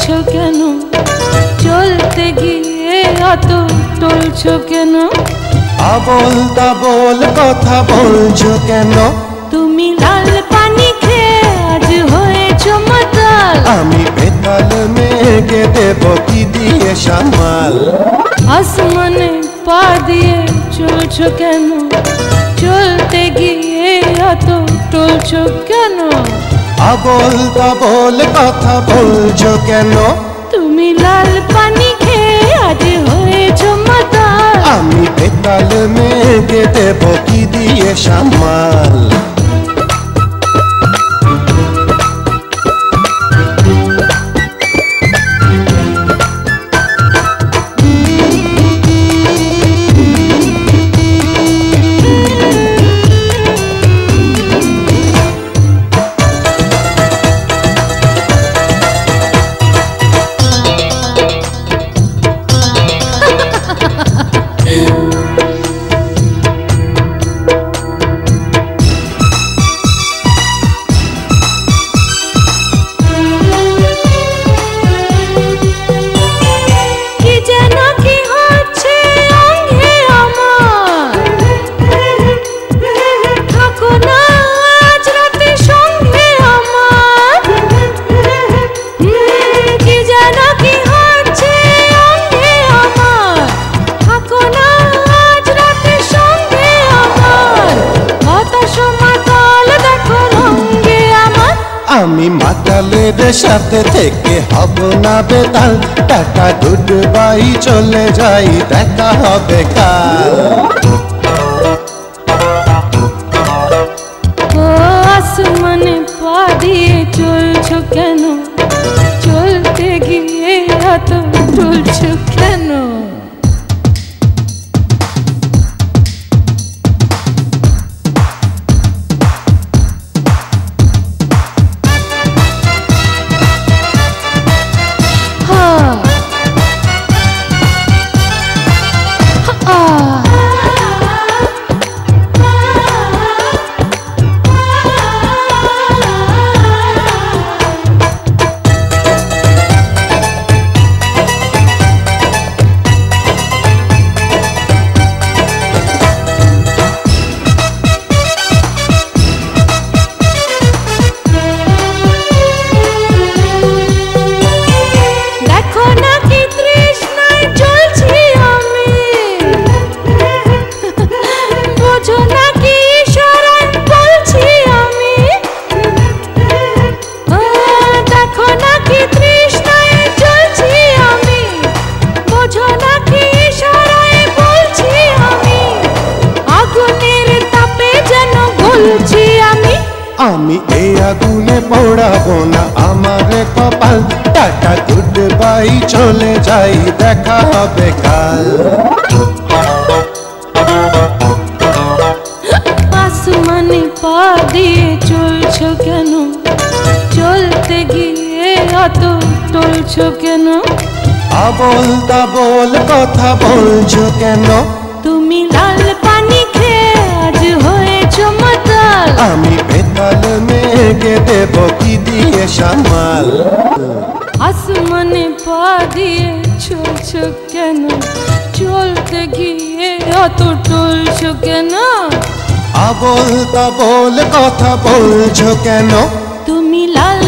চলছো কেন? চলতে গিয়ে অত টলছো কেন? আবোল তাবোল কথা বলছো কেন? তুমি লাল পানি খেয়ে আজ হয়েছো মাতাল। আমি বেতাল মেঘে দেব কি দিয়ে সামাল? আসমানে পা দিয়ে চলছো কেন? চলতে গিয়ে অত টলছো কেন? আবোল তাবোল কথা বলছো কেন? তুমি লাল পানি খেয়ে আজ হয়েছো মাতাল। আমি বেতাল মেঘে দেব কি দিয়ে সামাল? আমি মাতালের সাথে থেকে হব না বেতাল। টাটা গুড বাই, চলে যাই, দেখা হবে কাল। ও আসমানে পা দিয়ে চলছো কেন? চলতে গিয়ে এত টলছো কেন? আমি এই আগুনে পোড়াবো না আমার কপাল। টাটা গুড বাই, চলে যাই, দেখা হবে কাল। আসমানে পা দিয়ে চলছো কেন? চলতে গিয়ে অত টলছো কেন? আবোল তাবোল কথা বলছো কেন? তুমি লাল পানি খেয়ে আজ হয়েছো মাতাল। আমি বেতাল মেঘে দেব কি দিয়ে সামাল? আসমানে পা দিয়ে চলছো কেন? চলতে গিয়ে অত টলছো কেন? আবোল তাবোল কথা বলছো কেন? তুমি লাল